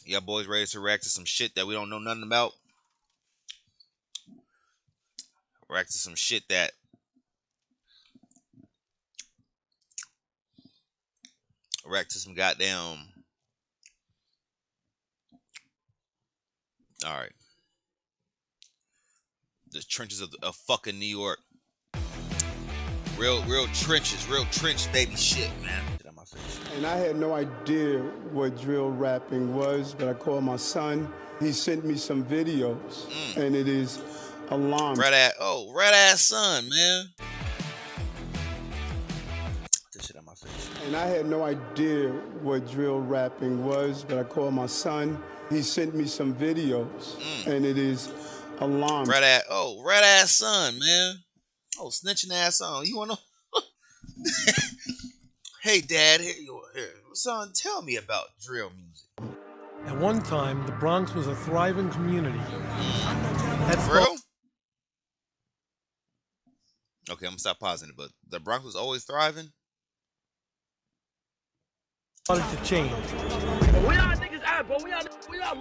Y'all boys ready to react to some shit that we don't know nothing about? React to some shit that react to some goddamn. All right. The trenches of fucking New York. Real trenches, real trench baby shit, man. Get out my face. And I had no idea what drill rapping was, but I called my son. He sent me some videos, and it is alarming. Red ass son, man. Get this shit out my face. And I had no idea what drill rapping was, but I called my son. He sent me some videos, and it is alarming. Red ass son, man. Oh, snitching ass son. You wanna? Hey, Dad, here you are. Here, son, tell me about drill music. At one time, the Bronx was a thriving community. That's real. Okay, I'm gonna stop pausing it, but the Bronx was always thriving. Started to change. Where y'all niggas at, bro? Where y'all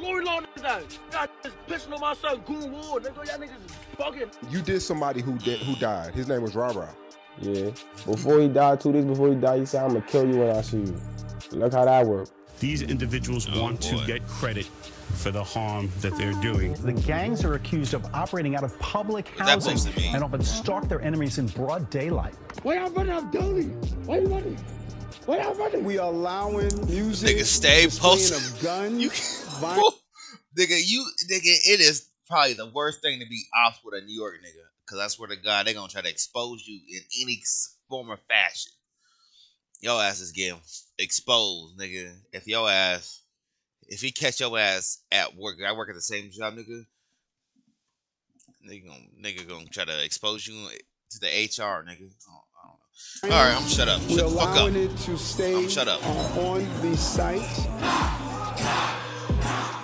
Lori Law niggas at? Y'all niggas pissing on my son, Goon Ward. Nigga, y'all niggas is fucking. You did somebody who died. His name was Rara. Yeah. Before he died, 2 days before he died, he said, "I'm gonna kill you when I see you." Look how that worked. These individuals want to get credit for the harm that they're doing. The gangs are accused of operating out of public housing and often stalk their enemies in broad daylight. Why y'all running up Dolly? Why you running? Why y'all running? We are allowing music. Nigga, stay posted. Of guns. Nigga, it is probably the worst thing to be off with a New York nigga. Because I swear to God, they're going to try to expose you in any form or fashion. Your ass is getting exposed, nigga. If he catch your ass at work, I work at the same job, nigga. Nigga gonna try to expose you to the HR, nigga. I don't know. All right, I'm shut up. Shut the fuck up. It to stay shut up. On the site.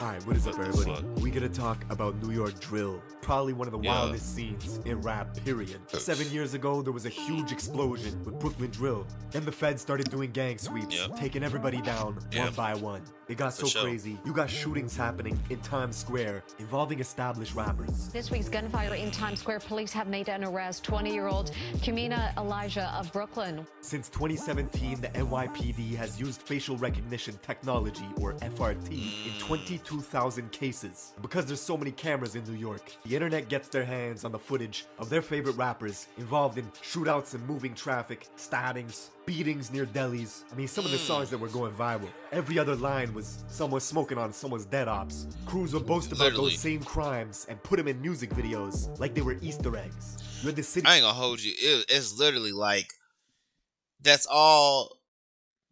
Hi, what is up, everybody? We gonna talk about New York drill. Probably one of the wildest scenes in rap, period. 7 years ago, there was a huge explosion with Brooklyn drill. Then the feds started doing gang sweeps, taking everybody down one by one. It got so crazy. You got shootings happening in Times Square involving established rappers. This week's gunfire in Times Square, police have made an arrest. 20-year-old Kumina Elijah of Brooklyn. Since 2017, the NYPD has used facial recognition technology, or FRT, in 22,000 cases. Because there's so many cameras in New York, the internet gets their hands on the footage of their favorite rappers involved in shootouts and moving traffic, stabbings, beatings near delis. I mean, some of the songs that were going viral. Every other line was someone smoking on someone's dead ops. Crews would boast about those same crimes and put them in music videos like they were Easter eggs. You're the city. I ain't gonna hold you. It's literally like that's all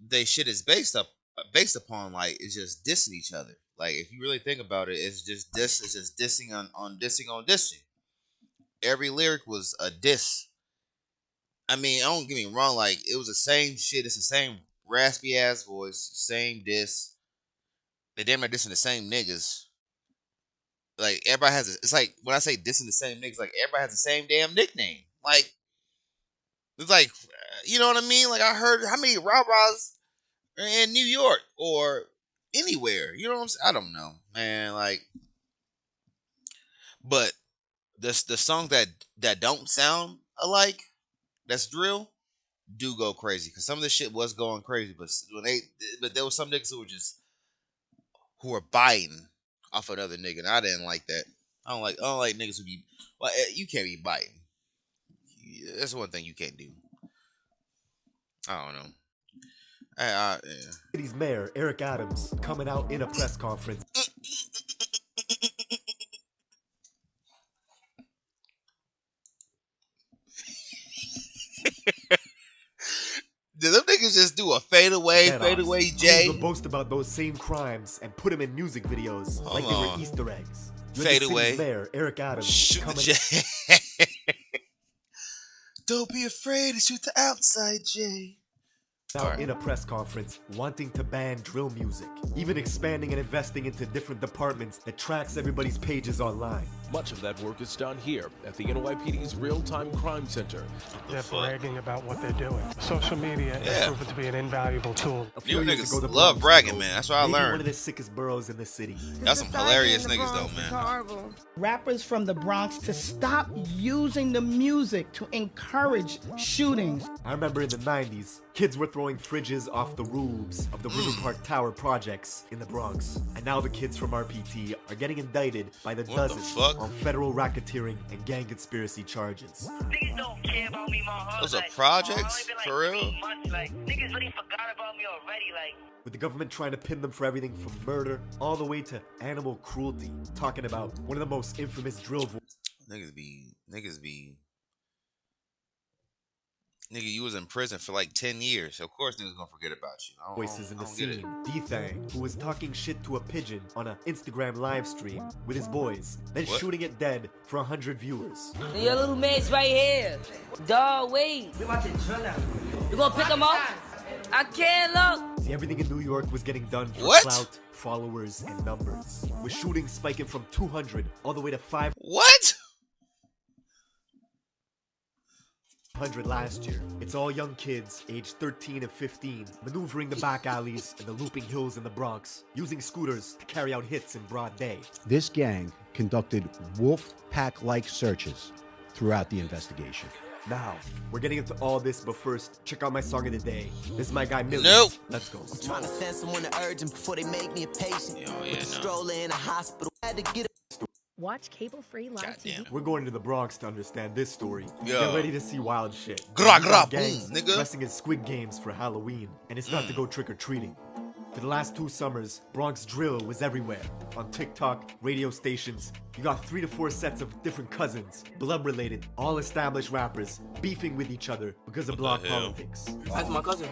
they shit is based upon. Like, it's just dissing each other. Like, if you really think about it, it's just dissing on dissing. Every lyric was a diss. I mean, don't get me wrong, like, it was the same shit. It's the same raspy ass voice, same diss. They damn near dissing the same niggas. Like, everybody has it's like, when I say dissing the same niggas, like, everybody has the same damn nickname. Like, it's like, you know what I mean? Like, I heard how many rah-rahs are in New York or anywhere. You know what I'm saying? I don't know, man. Like, but the songs that don't sound alike, that's drill, do go crazy. Because some of this shit was going crazy, but there was some niggas who were biting off another nigga, and I didn't like that. I don't like niggas who be. Well, you can't be biting. That's one thing you can't do. I don't know. City's mayor, Eric Adams, coming out in a press conference. Did them niggas just do a fadeaway Jay? Crews would boast about those same crimes and put them in music videos like they were Easter eggs. Fadeaway. Mayor, Eric Adams, Shoot the Jay. Don't be afraid to shoot the outside Jay. Out in a press conference wanting to ban drill music, even expanding and investing into different departments that tracks everybody's pages online. Much of that work is done here at the NYPD's Real-Time Crime Center. They're bragging about what they're doing. Social media has proven to be an invaluable tool. You niggas love bragging, man. That's what I learned. One of the sickest boroughs in the city. That's some hilarious niggas, though, man. Rappers from the Bronx to stop using the music to encourage shootings. I remember in the 90s, kids were throwing fridges off the roofs of the River Park Tower projects in the Bronx. And now the kids from RPT are getting indicted by the dozens on federal racketeering and gang conspiracy charges. Niggas don't care about me, my those are projects? For real? Niggas really forgot about me already, with the government trying to pin them for everything from murder all the way to animal cruelty. Talking about one of the most infamous drill nigga, you was in prison for like 10 years. Of course niggas gonna forget about you. Voices in the scene. D-Thang, who was talking shit to a pigeon on an Instagram live stream with his boys, then shooting it dead for 100 viewers. Your little mate's right here. Dawg, wait. You gonna pick him up? I can't look. See, everything in New York was getting done for clout, followers, and numbers. With shootings spiking from 200 all the way to 500 last year. It's all young kids, aged 13 and 15, maneuvering the back alleys and the looping hills in the Bronx, using scooters to carry out hits in broad day. This gang conducted wolf pack-like searches throughout the investigation. Now, we're getting into all this, but first, check out my song of the day. This is my guy, Millie. Let's go. I'm trying to send someone to urgent before they make me a patient. With the stroller in a hospital, had to get Watch cable-free live TV. We're going to the Bronx to understand this story. Get ready to see wild shit. Gangs nigga. Dressing as Squid Games for Halloween, and it's not to go trick-or-treating. For the last 2 summers, Bronx drill was everywhere. On TikTok, radio stations, you got 3 to 4 sets of different cousins, blood-related, all established rappers, beefing with each other because of block politics. That's my cousin.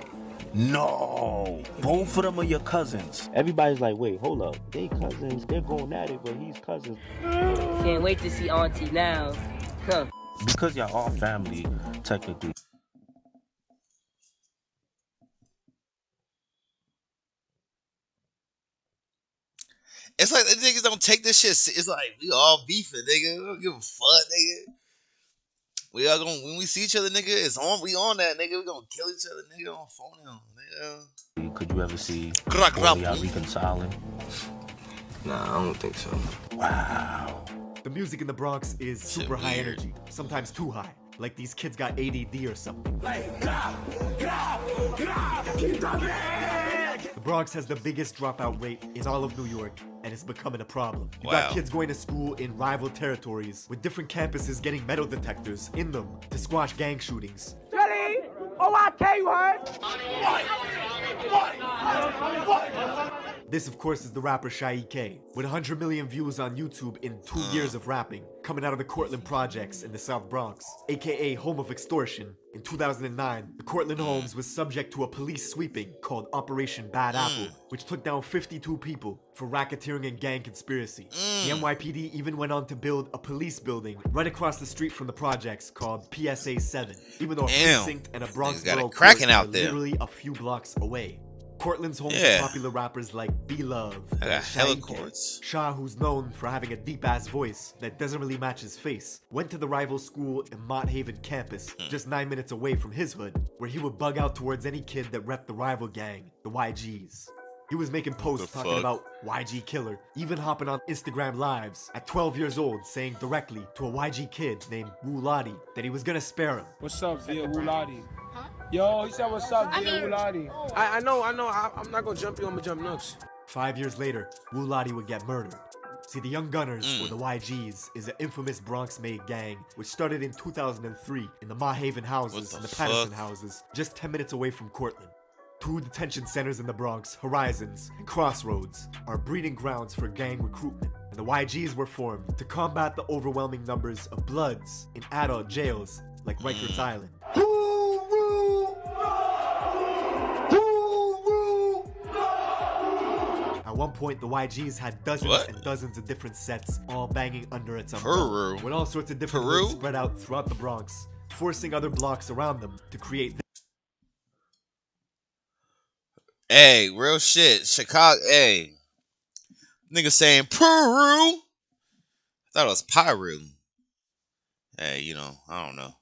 No, both of them are your cousins. Everybody's like, wait, hold up. They cousins, they're going at it, but he's cousins. Can't wait to see Auntie now. Huh. Because y'all all family, technically. It's like the niggas don't take this shit. It's like we all beefing, nigga. We don't give a fuck, nigga. We all gonna when we see each other, nigga. It's on. We on that, nigga. We gonna kill each other, nigga. On phone now, nigga. Could you ever see y'all reconciling? Nah, I don't think so. Wow. The music in the Bronx is super high energy, sometimes too high. Like these kids got ADD or something. The Bronx has the biggest dropout rate in all of New York, and it's becoming a problem. You got kids going to school in rival territories, with different campuses getting metal detectors in them to squash gang shootings. Jelly! OIK, you heard? This, of course, is the rapper Shy K, with 100 million views on YouTube in 2 years of rapping, coming out of the Cortlandt projects in the South Bronx, aka home of extortion. In 2009, the Cortlandt homes was subject to a police sweeping called Operation Bad Apple, which took down 52 people for racketeering and gang conspiracy. The NYPD even went on to build a police building right across the street from the projects called PSA 7, even though a precinct and a Bronx borough court are literally a few blocks away. Cortland's home to popular rappers like B-Love, Shah, who's known for having a deep-ass voice that doesn't really match his face, went to the rival school in Mott Haven campus, just 9 minutes away from his hood, where he would bug out towards any kid that repped the rival gang, the YGs. He was making posts talking about YG killer, even hopping on Instagram lives at 12 years old saying directly to a YG kid named Wu Lottie that he was gonna spare him. What's up, Via Wu Lottie? Yo, he said what's up, Via Wu Lottie? I know, I'm not gonna jump you, I'm gonna jump Nooks. 5 years later, Wu Lottie would get murdered. See, the Young Gunners, or the YGs, is an infamous Bronx-made gang which started in 2003 in the Mott Haven houses and the Patterson houses, just 10 minutes away from Cortlandt. 2 detention centers in the Bronx, Horizons and Crossroads, are breeding grounds for gang recruitment, and the YGs were formed to combat the overwhelming numbers of Bloods in adult jails like Rikers Island. At one point, the YGs had dozens and dozens of different sets, all banging under its umbrella, with all sorts of different hoods spread out throughout the Bronx, forcing other blocks around them to create. Hey, real shit. Chicago, hey. Nigga saying Peru. thought it was Pyru. Hey, I don't know.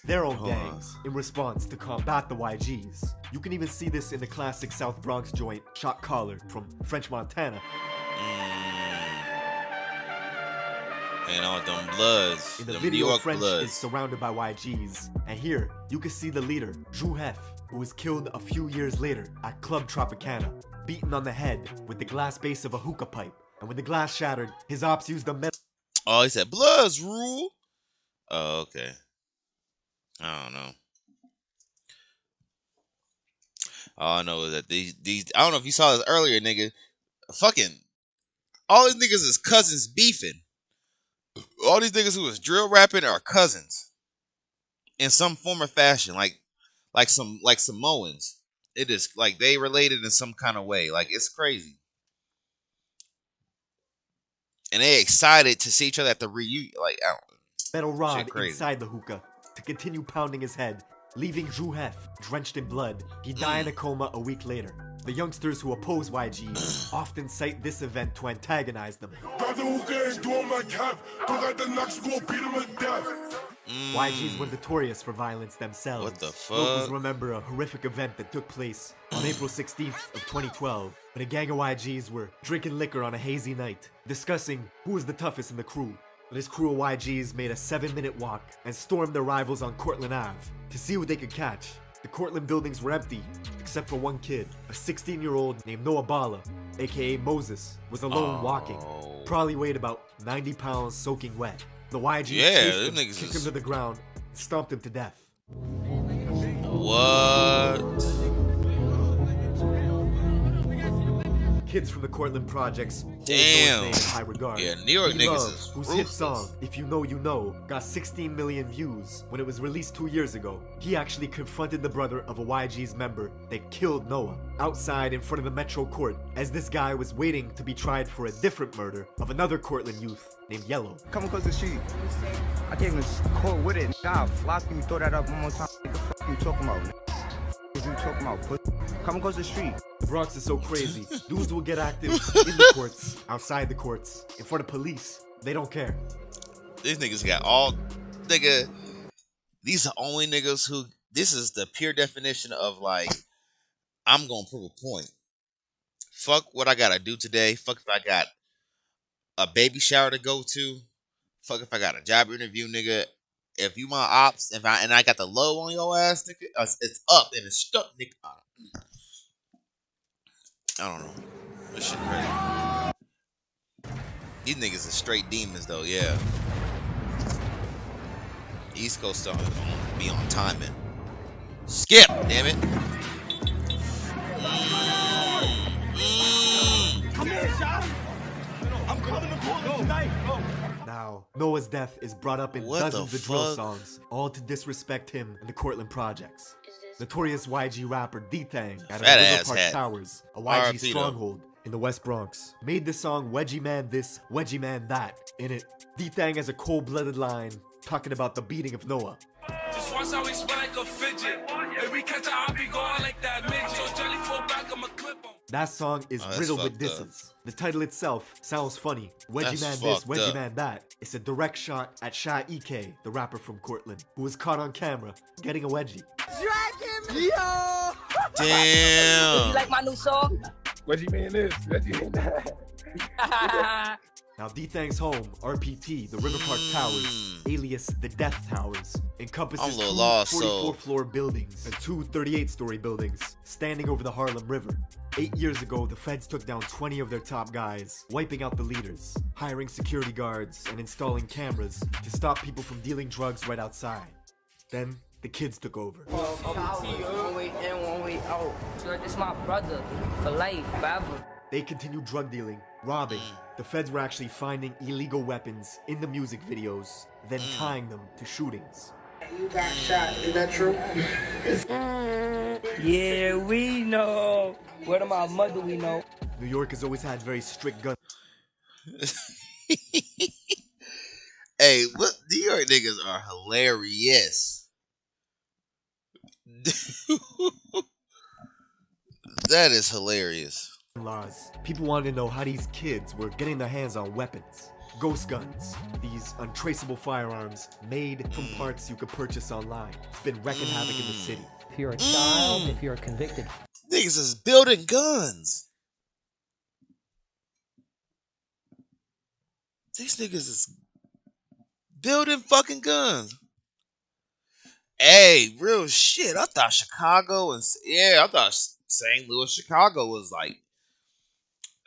Their own gangs in response to combat the YGs. You can even see this in the classic South Bronx joint Shot Caller from French Montana. Hanging out with them Bloods. In the them video, New York French Bloods. is surrounded by YGs. And here, you can see the leader, Hef, who was killed a few years later at Club Tropicana, beaten on the head with the glass base of a hookah pipe. And when the glass shattered, his ops used a metal... Oh, he said, Bloods rule? Oh, okay. I don't know. All I know is that these I don't know if you saw this earlier, nigga. Fucking all these niggas is cousins beefing. All these niggas who was drill rapping are cousins in some form or fashion, like Samoans. It is like they related in some kind of way. Like it's crazy, and they excited to see each other at the reunion. Like metal rod inside the hookah to continue pounding his head, leaving Hef drenched in blood. He died in a coma a week later. The youngsters who oppose YGs often cite this event to antagonize them. YGs were notorious for violence themselves. What the fuck? Locals remember a horrific event that took place on April 16th of 2012 when a gang of YGs were drinking liquor on a hazy night, discussing who was the toughest in the crew. This crew of YGs made a 7-minute walk and stormed their rivals on Cortlandt Ave to see what they could catch. The Cortlandt buildings were empty, except for one kid, a 16-year-old named Noah Bala, aka Moses, was alone walking. Probably weighed about 90 pounds soaking wet. The YGs chased him, kicked him to the ground, and stomped him to death. What? Kids from the Cortlandt projects hold Damn. Noah's name in high regard. Yeah, New York niggas Love, is whose ruthless. hit song, If You Know You Know, got 16 million views when it was released 2 years ago. He actually confronted the brother of a YG's member that killed Noah outside in front of the Metro court as this guy was waiting to be tried for a different murder of another Cortlandt youth named Yellow. Come across the street. I can't even caught with it. Nah, flock me, throw that up one more time. What the fuck you talking about? What you talking about? Come across the street. The Bronx is so crazy. Dudes will get active in the courts, outside the courts, in front of police. They don't care. These niggas got all nigga. These are only niggas who. This is the pure definition of like, I'm gonna prove a point. Fuck what I gotta do today. Fuck if I got a baby shower to go to. Fuck if I got a job interview, nigga. If you my ops, and I got the low on your ass, nigga, it's up and it's stuck, nigga. I don't know. This shit crazy. These niggas are straight demons, though. Yeah. East Coast don't be on timing. Skip, damn it. Come here, Sean. I'm calling the police tonight. Now, Noah's death is brought up in dozens of drill songs, all to disrespect him and the Cortlandt projects. Notorious YG rapper D-Thang at River Park Towers, a YG stronghold in the West Bronx, made the song Wedgie Man This, Wedgie Man That. In it, D-Thang has a cold-blooded line talking about the beating of Noah. Just watch how we spin like a fidget. If we catch a hop, be going like that midget. So Jelly fall back, I'ma clip him. That song is riddled with disses. The title itself sounds funny. Wedgie Man This, Wedgie Man That. It's a direct shot at Shy EK, the rapper from Cortlandt, who was caught on camera getting a wedgie. Drag him! Yo! Damn! You like my new song? Wedgie Man this, Wedgie Man that. Now, D-Thang's home, RPT, the River Park Towers, alias the Death Towers, encompasses two 44-floor buildings and two 38-story buildings standing over the Harlem River. 8 years ago, the feds took down 20 of their top guys, wiping out the leaders, hiring security guards, and installing cameras to stop people from dealing drugs right outside. Then, the kids took over. One way in, one way out. So this is my brother for life, forever. They continued drug dealing, robbing. The feds were actually finding illegal weapons in the music videos, then tying them to shootings. You got shot, is that true? Yeah, we know. Word of my mother, we know. New York has always had very strict gun. Hey, what New York niggas are hilarious. That is hilarious. laws. People wanted to know how these kids were getting their hands on weapons. Ghost guns, these untraceable firearms made from parts you could purchase online. It's been wrecking havoc in the city. If you're a child, if you're a convicted... Niggas is building guns. These niggas is building fucking guns. Hey, real shit. I thought Chicago and I thought St. Louis, Chicago was like,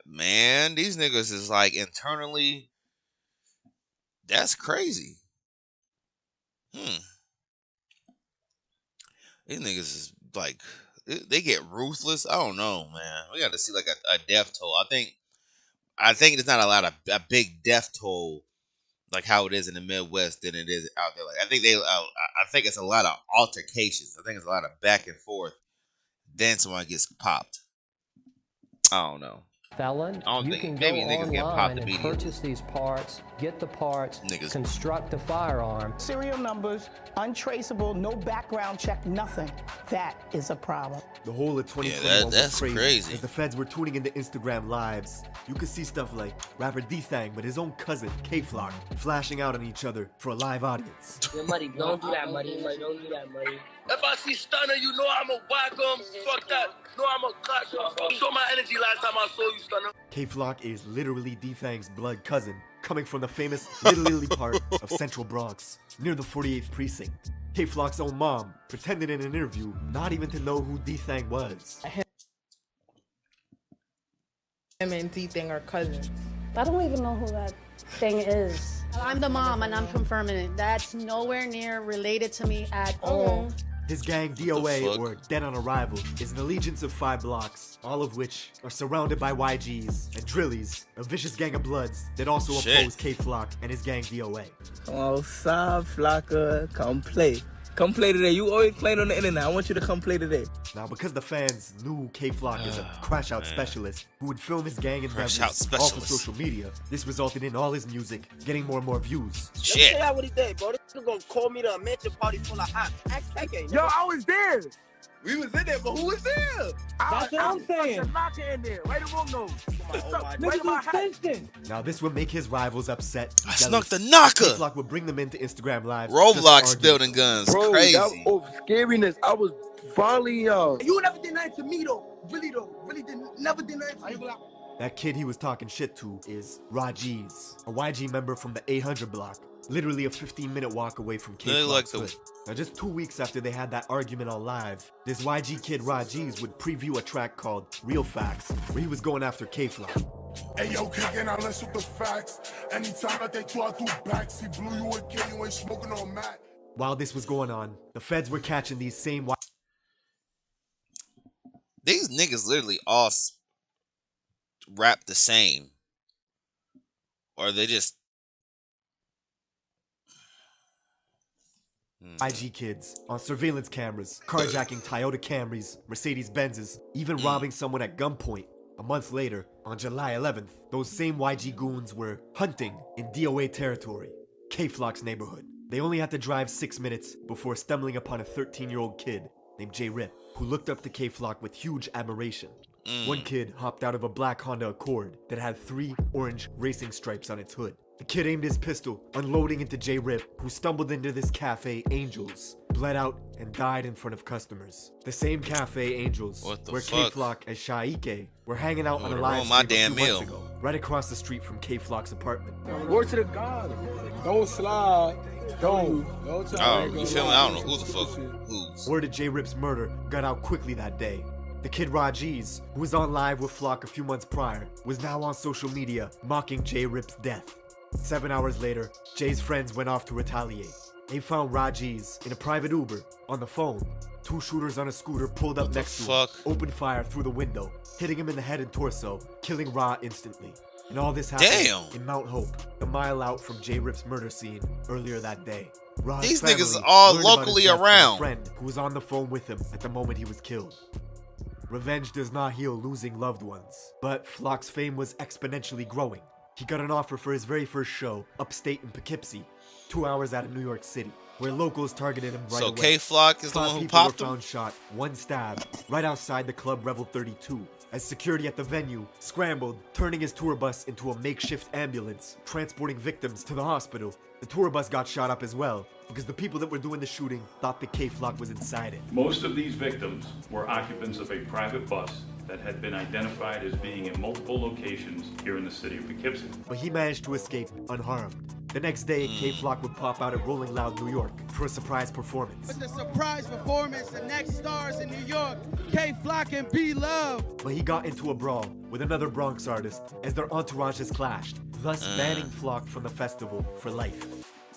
man, these niggas is like internally. That's crazy. These niggas is like, they get ruthless. I don't know, man. We got to see like a death toll. I think there's not a big death toll like how it is in the Midwest than it is out there. Like I think it's a lot of altercations. I think it's a lot of back and forth. Then someone gets popped. I don't know. Felon, you can go online and purchase these parts, get the parts, construct the firearm. Serial numbers, untraceable, no background check, nothing. That is a problem. The whole of 2021 was crazy. As the feds were tuning into Instagram lives, you could see stuff like rapper D-Thang with his own cousin, K-Flock, flashing out on each other for a live audience. Yeah, Muddy, don't do that, Muddy. Don't do that, Muddy. If I see Stunner, you know I'm a whack him. Fuck that. No, I'm a clutch. Show my energy last time I saw you, Stunner. K-Flock is literally D-Thang's blood cousin, coming from the famous Little Italy part of Central Bronx, near the 48th precinct. K-Flock's own mom pretended in an interview not even to know who D-Thang was. Him and D-Thang are cousins. I don't even know who that thing is. I'm the mom and I'm confirming it. That's nowhere near related to me at all. His gang, DOA, or Dead on Arrival, is an allegiance of 5 blocks, all of which are surrounded by YGs and Drillies, a vicious gang of bloods that also oppose K-Flock and his gang, DOA. Oh, Sa Flocka, come play. Come play today. You always playing on the internet. I want you to come play today. Now, because the fans knew K-Flock is a crash-out specialist who would film his gang endeavors all for social media, this resulted in all his music getting more and more views. Shit. Let me tell you what he did, bro. This nigga gonna call me to a mansion party full of ops. Yo, I was there. We was in there, but who was there? That's what I'm saying. In there. Right the wrong nose. Now this would make his rivals upset. I snuck the knocker. K-Flock would bring them into Instagram Live. Roblox building guns. Bro, crazy. That scariness. I was volleying y'all. You never did nothing to me though. Really never did nothing to me. That kid he was talking shit to is Rajiz, a YG member from the 800 block. Literally a 15-minute walk away from K-Flock's hood. Now, just 2 weeks after they had that argument on Live, this YG kid Rajiz would preview a track called Real Facts, where he was going after K-Flock. Hey, yo, kicking out less with the facts. Anytime that they try to backs, he blew you a kid, you ain't smoking on Mac. While this was going on, the feds were catching these same... These niggas literally all rap the same. Or they just... IG kids on surveillance cameras, carjacking Toyota Camrys, Mercedes Benzes, even robbing someone at gunpoint. A month later, on July 11th, those same YG goons were hunting in DOA territory, K-Flock's neighborhood. They only had to drive 6 minutes before stumbling upon a 13-year-old kid named J-Rip, who looked up to K-Flock with huge admiration. One kid hopped out of a black Honda Accord that had 3 orange racing stripes on its hood. The kid aimed his pistol, unloading into J-Rip, who stumbled into this cafe, Angels, bled out, and died in front of customers. The same cafe, Angels, where K-Flock and Shaike were hanging out on a live stream a few months ago, right across the street from K-Flock's apartment. Word to the God. Don't slide. Don't try. You feel me? I don't know who the fuck who's. Word of J-Rip's murder got out quickly that day. The kid Rajiz, who was on Live with Flock a few months prior, was now on social media mocking J-Rip's death. 7 hours later, Jay's friends went off to retaliate. They found Rajiz in a private Uber. On the phone, 2 shooters on a scooter pulled up next to him, opened fire through the window, hitting him in the head and torso, killing Ra instantly. And all this happened in Mount Hope, a mile out from J-Rip's murder scene earlier that day. Ra's These family niggas are all learned about locally his death from around. a friend who was on the phone with him at the moment he was killed. Revenge does not heal losing loved ones, but Flock's fame was exponentially growing. he got an offer for his very first show upstate in Poughkeepsie, 2 hours out of New York City, where locals targeted him right away. So K-Flock is the one who people popped were him? found shot, one stabbed, right outside the club Revel 32, as security at the venue scrambled, turning his tour bus into a makeshift ambulance, transporting victims to the hospital. The tour bus got shot up as well, because the people that were doing the shooting thought the K-Flock was inside it. Most of these victims were occupants of a private bus that had been identified as being in multiple locations here in the city of Poughkeepsie. But he managed to escape unharmed. The next day, K-Flock would pop out at Rolling Loud, New York for a surprise performance. With the surprise performance, the next stars in New York, K-Flock and B-Love. But he got into a brawl with another Bronx artist as their entourages clashed, thus banning Flock from the festival for life.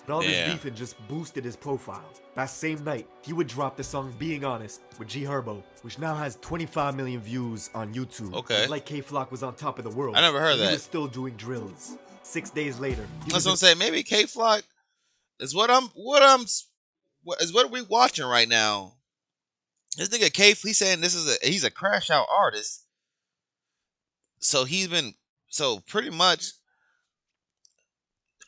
But all this beefing just boosted his profile. That same night, he would drop the song Being Honest with G Herbo, which now has 25 million views on YouTube. Okay. It's like K-Flock was on top of the world. I never heard that. He was still doing drills. 6 days later, That's what I'm saying. Maybe K-Flock is what we watching right now. This nigga K, he's saying he's a crash out artist. So pretty much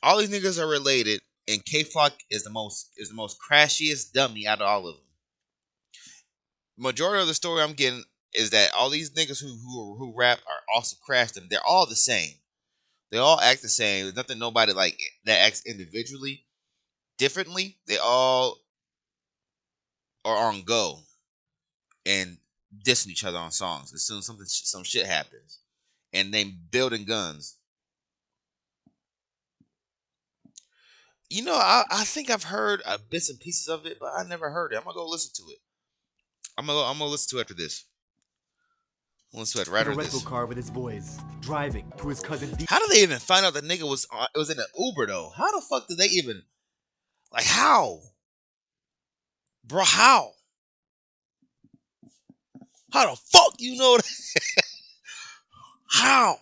all these niggas are related, and K-Flock is the most crashiest dummy out of all of them. Majority of the story I'm getting is that all these niggas who rap are also crashed them. They're all the same. They all act the same. There's nothing nobody like that acts individually differently. They all are on go and dissing each other on songs as soon as some shit happens, and they building guns. You know, I think I've heard bits and pieces of it, but I never heard it. I'm gonna go listen to it. I'm gonna listen to it after this. Let's right a rental car with his boys, driving to his cousin D. How did they even find out the nigga was in an Uber though? How the fuck did they even, like, how? Bro, how? How the fuck you know that? How?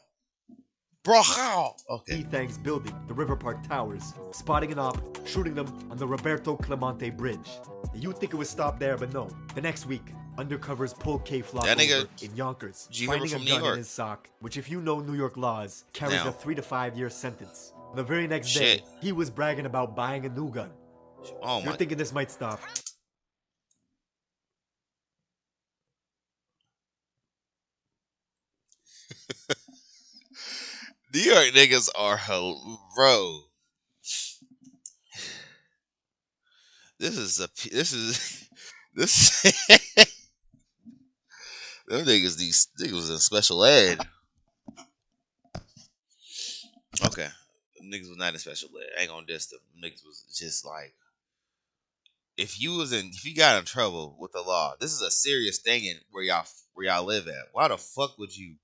Bro, how? Okay. He thanks building the River Park Towers, spotting an op, shooting them on the Roberto Clemente Bridge. You'd think it would stop there, but no. The next week, undercovers pulled K-Flock over in Yonkers, finding a gun in his sock, which, if you know New York laws, carries a 3 to 5 year sentence. The very next day, he was bragging about buying a new gun. You're thinking this might stop. New York niggas are bro. This them niggas, these niggas in special ed. Okay. Niggas was not in special ed. I ain't gonna diss them. Niggas was just like, if you got in trouble with the law, this is a serious thing in where y'all live at. Why the fuck would you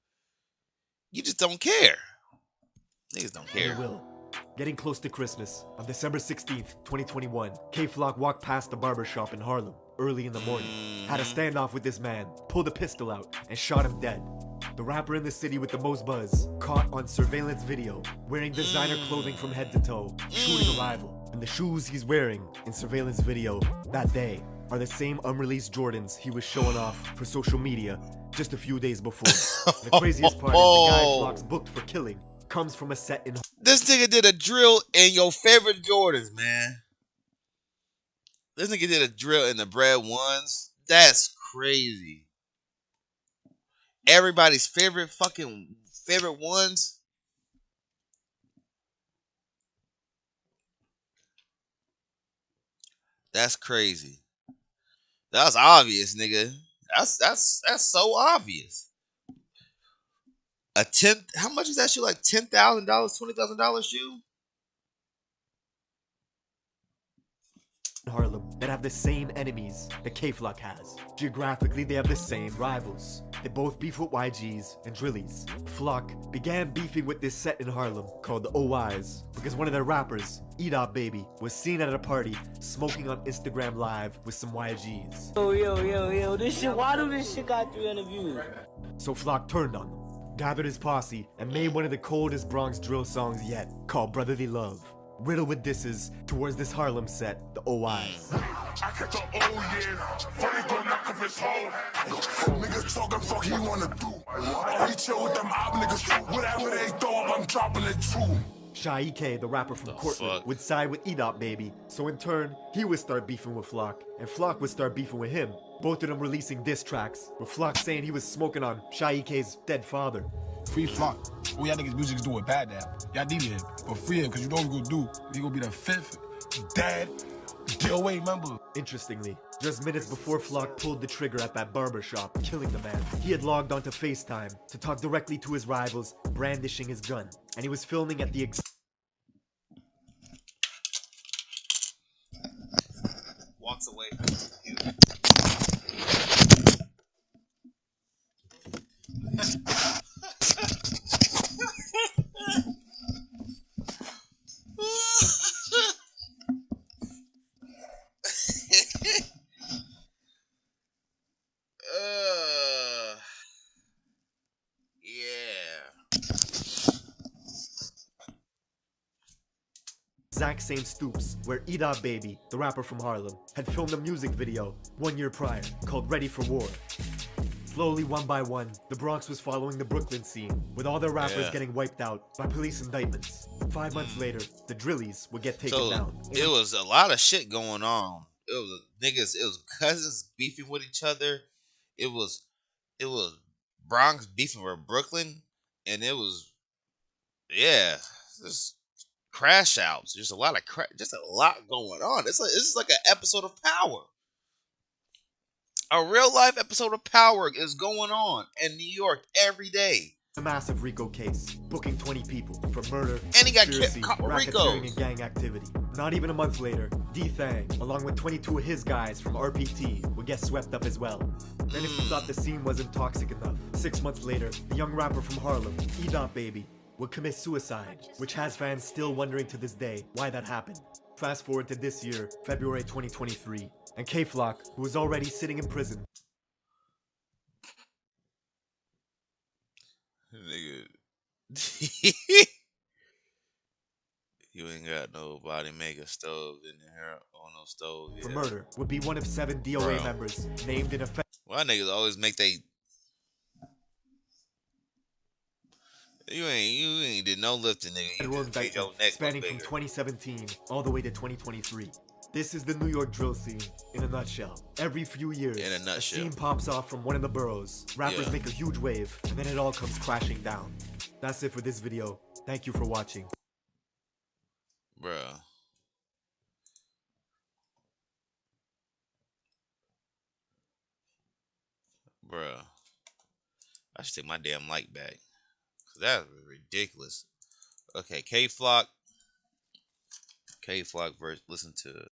just don't care? Niggas don't care. Getting close to Christmas, on December 16th, 2021, K-Flock walked past the barbershop in Harlem early in the morning, had a standoff with this man, pulled a pistol out, and shot him dead. The rapper in the city with the most buzz, caught on surveillance video, wearing designer clothing from head to toe, shooting a rival. And the shoes he's wearing in surveillance video that day are the same unreleased Jordans he was showing off for social media just a few days before. The craziest part is the guy Flock's booked for killing comes from a set in... This nigga did a drill in your favorite Jordans, man. This nigga did a drill in the Bread Ones. That's crazy. Everybody's favorite ones. That's crazy. That's obvious, nigga. That's so obvious. How much is that shoe? Like $10,000, $20,000 shoe? Harlem that have the same enemies that K-Flock has. Geographically, they have the same rivals. They both beef with YGs and Drillies. Flock began beefing with this set in Harlem called the OYs because one of their rappers, Edop Baby, was seen at a party smoking on Instagram Live with some YGs. Yo, this shit, why do this shit got 300 views? So Flock turned on them, gathered his posse, and made one of the coldest Bronx drill songs yet, called Brotherly Love, riddled with disses towards this Harlem set, the OIs. I catch a funny gon' knock off his hoe. Niggas talking fuck he wanna do. I chill with them op niggas. Whatever they throw up, I'm dropping it too. Shy, the rapper from Cortland, would side with E-Dot Baby, so in turn, he would start beefing with Flock, and Flock would start beefing with him, both of them releasing diss tracks, with Flock saying he was smoking on Shy-K's dead father. Free Flock. All y'all niggas music is doing bad now. Y'all need him, but free him, because you know what we're gonna do. He gonna be the 5th dead DOA member. Interestingly, just minutes before Flock pulled the trigger at that barber shop, killing the man, he had logged onto FaceTime to talk directly to his rivals, brandishing his gun, and he was filming at the walks away from the computer. exact same stoops where E-Dot Baby, the rapper from Harlem, had filmed a music video 1 year prior called Ready for War. Slowly, one by one, the Bronx was following the Brooklyn scene, with all their rappers getting wiped out by police indictments. 5 months later, the Drillies would get taken down. It was a lot of shit going on. It was niggas, it was cousins beefing with each other. It was Bronx beefing with Brooklyn, and it was just crash outs. There's a lot of just a lot going on. This is like an episode of Power. A real life episode of Power is going on in New York every day. A massive Rico case, booking 20 people for murder, and he got racketeering, and gang activity. Not even a month later, D-Thang, along with 22 of his guys from RPT, would get swept up as well. Then if you thought the scene wasn't toxic enough, 6 months later, the young rapper from Harlem, E-Dot Baby, would commit suicide, which has fans still wondering to this day why that happened. Fast forward to this year, February 2023, and K-Flock, who was already sitting in prison. Nigga. You ain't got nobody make a stove in here on no stove. For murder, would be one of 7 DOA members named in a... Why niggas always make they... You ain't did no lifting, nigga. You just made your neck spanning from 2017 all the way to 2023. This is the New York drill scene in a nutshell. Every few years, a scene pops off from one of the boroughs. Rappers make a huge wave, and then it all comes crashing down. That's it for this video. Thank you for watching. Bruh. I should take my damn light back. That was ridiculous. Okay, K-Flock verse. Listen to